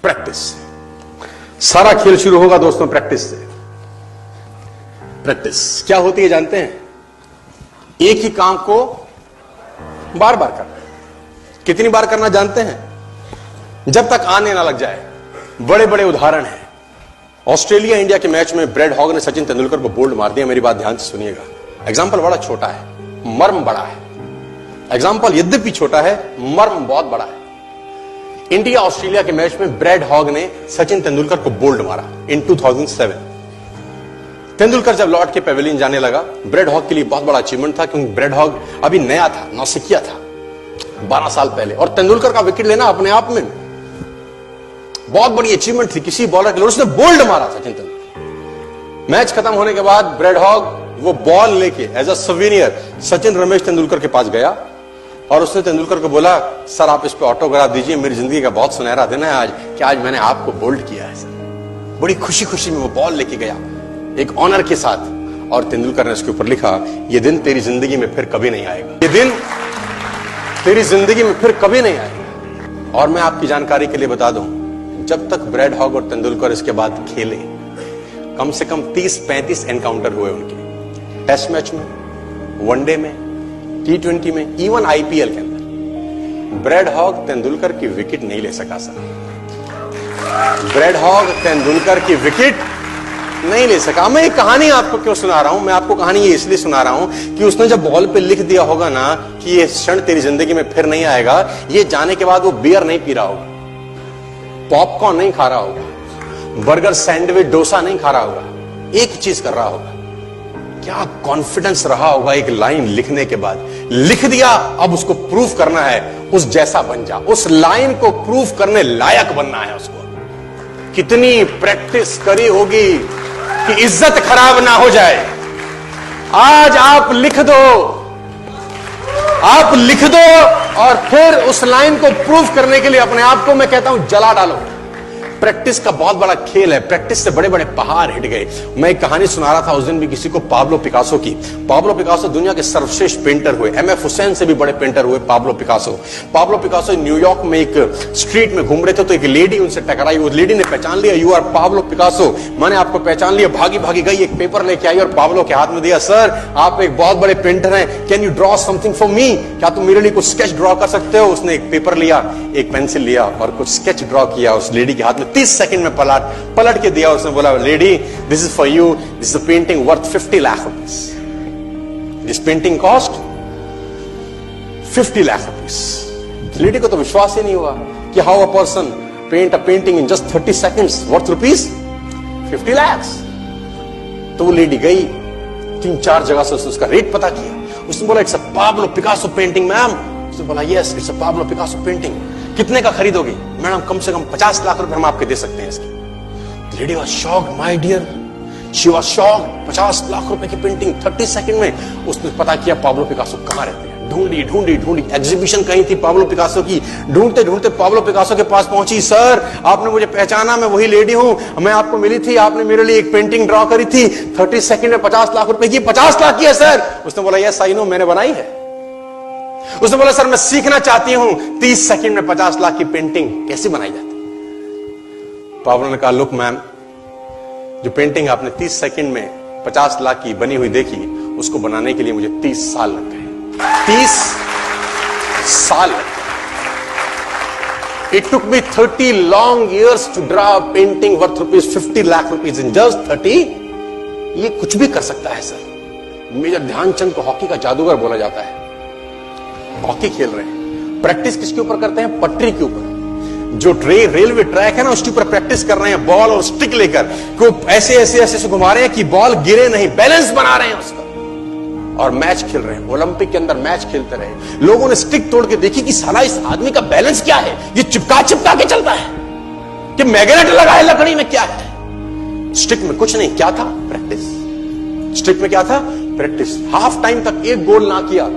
Practice. सारा खेल शुरू होगा दोस्तों प्रैक्टिस से। प्रैक्टिस क्या होती है जानते हैं? एक ही काम को बार बार करना। कितनी बार करना जानते हैं? जब तक आने ना लग जाए। बड़े बड़े उदाहरण हैं। ऑस्ट्रेलिया इंडिया के मैच में ब्रैड हॉग ने सचिन तेंदुलकर को बोल्ड मार दिया। मेरी बात ध्यान से सुनिएगा। एग्जाम्पल बड़ा छोटा है, मर्म बड़ा है। एग्जाम्पल यद्यपि छोटा है, मर्म बहुत बड़ा है। इंडिया ऑस्ट्रेलिया के मैच में ब्रैड हॉग ने सचिन तेंदुलकर को बोल्ड मारा इन 2007। तेंदुलकर जब लौट के पेविलियन जाने लगा, ब्रैड हॉग के लिए बहुत बड़ा अचीवमेंट था, क्योंकि ब्रैड हॉग अभी नया था, नौसिखिया था 12 साल पहले, और तेंदुलकर का विकेट लेना अपने आप में बहुत बड़ी अचीवमेंट थी किसी बॉलर के लिए। उसने बोल्ड मारा सचिन तेंदुलकर। मैच खत्म होने के बाद ब्रैड हॉग वो बॉल लेके as a souvenir Sachin Ramesh Tendulkar के पास गया और उसने तेंदुलकर को बोला, सर आप इस पे ऑटोग्राफ दीजिए, मेरी जिंदगी का बहुत सुनहरा दिन है आज कि आज मैंने आपको बोल्ड किया है सर। बड़ी खुशी खुशी में वो बॉल लेके गया एक ऑनर के साथ, और तेंदुलकर ने उसके ऊपर लिखा, ये दिन तेरी जिंदगी में फिर कभी नहीं आएगा, ये दिन तेरी जिंदगी में फिर कभी नहीं आएगा। और मैं आपकी जानकारी के लिए बता दूं, जब तक ब्रैड हॉग और तेंदुलकर इसके बाद खेले, कम से कम 30-35 एनकाउंटर हुए उनके, टेस्ट मैच में, वनडे में, T20 में, इवन आईपीएल के अंदर। ब्रैड हॉग तेंदुलकर की विकेट नहीं ले सका सर। ब्रैड हॉग तेंदुलकर की विकेट नहीं ले सका। मैं ये कहानी आपको क्यों सुना रहा हूं? मैं आपको कहानी ये इसलिए सुना रहा हूं कि उसने जब बॉल पे लिख दिया होगा ना कि ये क्षण तेरी जिंदगी में फिर नहीं आएगा, ये जाने के बाद वो बियर नहीं पी रहा होगा, पॉपकॉर्न नहीं खा रहा होगा, बर्गर, सैंडविच, डोसा नहीं खा रहा होगा, एक चीज कर रहा होगा। क्या कॉन्फिडेंस रहा होगा एक लाइन लिखने के बाद। लिख दिया, अब उसको प्रूफ करना है, उस जैसा बन जा। उस लाइन को प्रूफ करने लायक बनना है उसको। कितनी प्रैक्टिस करी होगी कि इज्जत खराब ना हो जाए। आज आप लिख दो, आप लिख दो, और फिर उस लाइन को प्रूफ करने के लिए अपने आप को मैं कहता हूं जला डालो। प्रैक्टिस का बहुत बड़ा खेल है। प्रैक्टिस से बड़े बड़े पहाड़ हिट गए। मैं एक कहानी सुना रहा था उस दिन भी किसी को, पाब्लो पिकासो की। पाब्लो पिकासो दुनिया के सर्वश्रेष्ठ पेंटर हुए, एमएफ हुसैन से भी बड़े पेंटर हुए Pablo Picasso. Pablo Picasso New York में एक स्ट्रीट में घूम रहे थे, तो एक लेडी उनसे टकराई। उस लेडी ने पहचान लिया, यू आर पाब्लो पिकासो, मैंने आपको पहचान लिया। भागी भागी गई, एक पेपर लेके आई और पाब्लो के हाथ में दिया, सर आप एक बहुत बड़े पेंटर हैं, can you draw something for me? क्या तुम मेरे लिए कुछ स्केच ड्रॉ कर सकते हो? उसने एक पेपर लिया, एक पेंसिल लिया और कुछ स्केच ड्रॉ किया उस लेडी के हाथ में। 30 सेकंड में पलट के दिया। उसने बोला, lady this is for you, this is a painting worth 50 lakh rupees. This painting cost 50 lakh rupees. Lady को तो विश्वास ही नहीं हुआ कि how a person paint a painting in just 30 seconds worth rupees 50 lakh. तो वो लेडी गई, 3-4 जगह से उसका रेट पता किया। उसने बोला, it's a Pablo Picasso painting ma'am. उसने बोला, yes it's a Pablo Picasso painting. कितने का खरीदोगी? मैडम कम से कम 50 लाख रुपए हम आपके दे सकते हैं इसकी। Lady was shocked, my dear, she was shocked. 50 lakh रुपए की पेंटिंग 30 सेकंड में। उसने पता किया पाब्लो पिकासो कहां रहते हैं। ढूंढी ढूंढी ढूंढी, एग्जीबिशन कहीं थी पाब्लो पिकासो की। ढूंढते ढूंढते पाब्लो पिकासो के पास पहुंची। सर आपने मुझे पहचाना, मैं वही लेडी हूं, मैं आपको मिली थी, आपने मेरे लिए एक पेंटिंग ड्रॉ करी थी 30 सेकंड में 50 लाख रुपए की। 50 लाख की है सर? उसने बोला, यस आई नो, मैंने बनाई है। उसने बोला, सर मैं सीखना चाहती हूं 30 सेकंड में 50 लाख की पेंटिंग कैसे बनाई जाती। पाब्लो ने कहा, लुक मैम, जो पेंटिंग आपने 30 सेकंड में 50 लाख की बनी हुई देखी, उसको बनाने के लिए मुझे 30 साल लग गए। 30 साल लग गए। It took me 30 long years to draw a painting worth rupees 50 lakh rupees in just 30। ये कुछ भी कर सकता है सर। मेजर ध्यानचंद को हॉकी का जादूगर बोला जाता है। हॉकी खेल रहे हैं, प्रैक्टिस किसके ऊपर करते हैं? पटरी के ऊपर। जो रेलवे ट्रैक है ना, उसके ऊपर प्रैक्टिस कर रहे हैं, बॉल और स्टिक लेकर को ऐसे ऐसे ऐसे से घुमा रहे हैं कि बॉल गिरे नहीं, बैलेंस बना रहे हैं उसका, और मैच खेल रहे हैं। ओलंपिक के अंदर मैच खेलते रहे। लोगों ने स्टिक तोड़ के देखी कि साला इस आदमी का बैलेंस क्या है, ये चिपका चिपका के चलता है कि मैग्नेट लगा है लकड़ी में, क्या है? स्टिक में कुछ नहीं, क्या था? प्रैक्टिस। स्टिक में क्या था? प्रैक्टिस। हाफ टाइम तक एक गोल ना किया।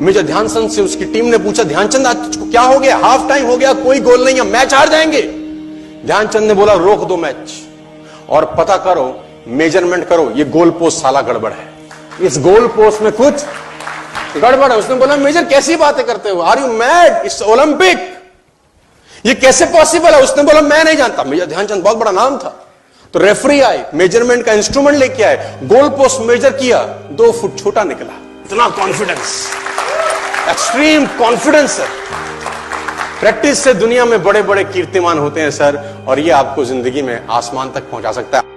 मेजर ध्यानचंद से उसकी टीम ने पूछा, ध्यानचंद आज तुझको क्या हो गया? हाफ टाइम हो गया, कोई गोल नहीं है, मैच हार जाएंगे। ध्यानचंद ने बोला, रोक दो मैच और पता करो, मेजरमेंट करो, ये गोल पोस्ट साला गड़बड़ है, इस गोल पोस्ट में कुछ गड़बड़ है। उसने बोला, मेजर कैसी बातें करते हो? Are you mad? It's Olympic, ये कैसे पॉसिबल है? उसने बोला मैं नहीं जानता। मेजर ध्यानचंद बहुत बड़ा नाम था। तो रेफरी आए, मेजरमेंट का इंस्ट्रूमेंट लेके आए, गोल पोस्ट मेजर किया, 2 फुट छोटा निकला। इतना confidence, extreme confidence sir. Practice से दुनिया में बड़े बड़े कीर्तिमान होते हैं सर, और ये आपको जिंदगी में आसमान तक पहुंचा सकता है।